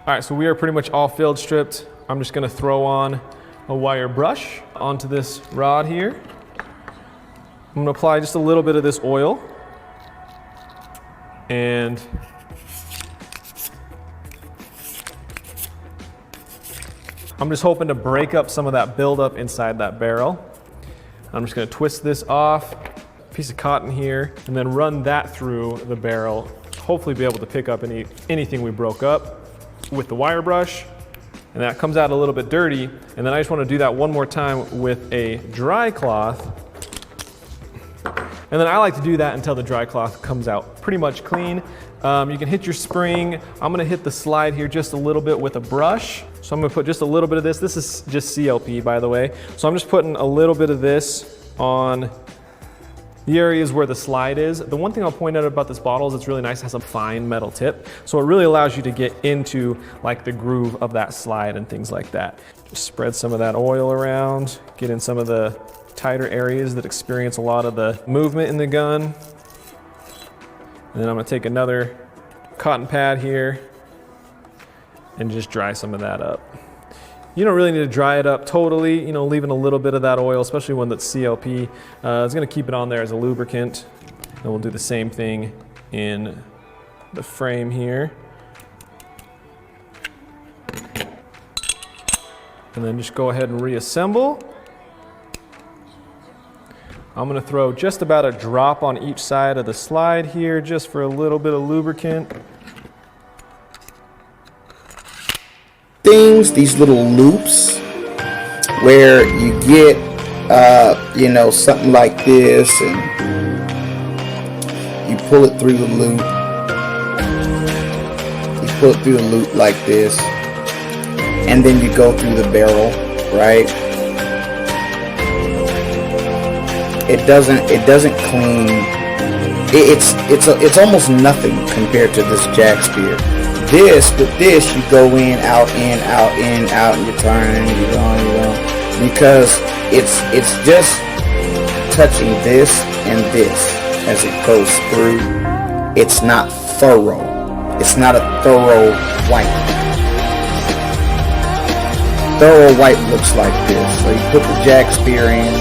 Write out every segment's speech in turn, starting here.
All right, so we are pretty much all field stripped. I'm just gonna throw on a wire brush onto this rod here. I'm gonna apply just a little bit of this oil. And I'm just hoping to break up some of that buildup inside that barrel. I'm just gonna twist this off, piece of cotton here, and then run that through the barrel. Hopefully be able to pick up anything we broke up with the wire brush. And that comes out a little bit dirty. And then I just want to do that one more time with a dry cloth. And then I like to do that until the dry cloth comes out pretty much clean. You can hit your spring. I'm gonna hit the slide here just a little bit with a brush. So I'm gonna put just a little bit of this. This is just CLP, by the way. So I'm just putting a little bit of this on the areas where the slide is. The one thing I'll point out about this bottle is it's really nice. It has a fine metal tip. So it really allows you to get into like the groove of that slide and things like that. Just spread some of that oil around, get in some of the tighter areas that experience a lot of the movement in the gun. And then I'm gonna take another cotton pad here and just dry some of that up. You don't really need to dry it up totally, you know, leaving a little bit of that oil, especially one that's CLP. It's gonna keep it on there as a lubricant. And we'll do the same thing in the frame here. And then just go ahead and reassemble. I'm gonna throw just about a drop on each side of the slide here, just for a little bit of lubricant. These little loops where you get you know, something like this and you pull it through the loop, like this, and then you go through the barrel, right? It doesn't clean. It's almost nothing compared to this jack spear. With this, you go in, out, and you turn, you go, because it's just touching this and this as it goes through. It's not thorough. It's not a thorough wipe. Thorough wipe looks like this. So you put the jack spear in,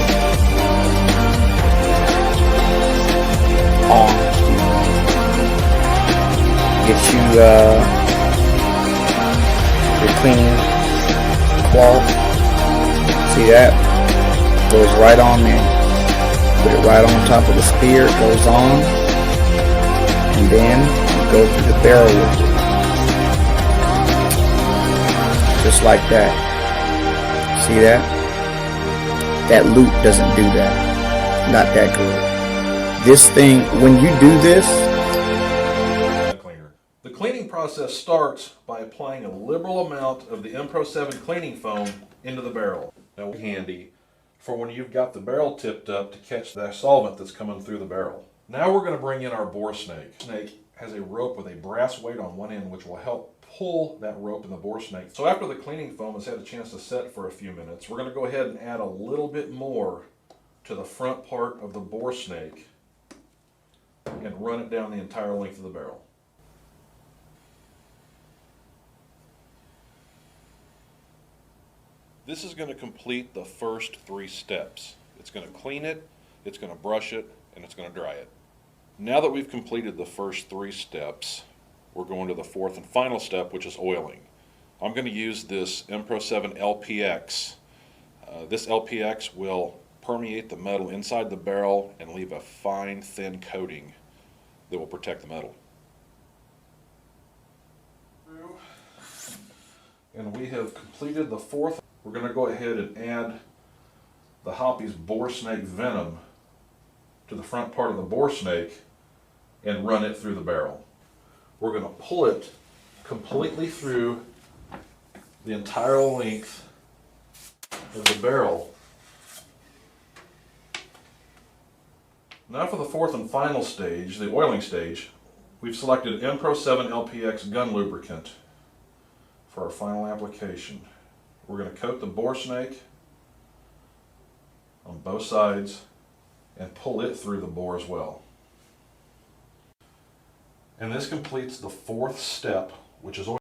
on, get you your cleaning cloth. See that? Goes right on there. Put it right on top of the spear. It goes on. And then you go through the barrel with it. Just like that. See that? That loop doesn't do that. Not that good. This thing, when you do this, the cleaning process starts by applying a liberal amount of the Impro 7 cleaning foam into the barrel. Now, handy for when you've got the barrel tipped up to catch the solvent that's coming through the barrel. Now we're going to bring in our bore snake. The snake has a rope with a brass weight on one end which will help pull that rope in the bore snake. So after the cleaning foam has had a chance to set for a few minutes, we're going to go ahead and add a little bit more to the front part of the bore snake and run it down the entire length of the barrel. This is going to complete the first 3 steps. It's going to clean it, it's going to brush it, and it's going to dry it. Now that we've completed the first 3 steps, we're going to the 4th and final step, which is oiling. I'm going to use this Impro 7 LPX. This LPX will permeate the metal inside the barrel and leave a fine, thin coating that will protect the metal. And we have completed the 4th. We're going to go ahead and add the Hoppy's bore snake venom to the front part of the bore snake and run it through the barrel. We're going to pull it completely through the entire length of the barrel. Now for the 4th and final stage, the oiling stage, we've selected Impro 7 LPX gun lubricant for our final application. We're going to coat the bore snake on both sides and pull it through the bore as well. And this completes the 4th step, which is oil.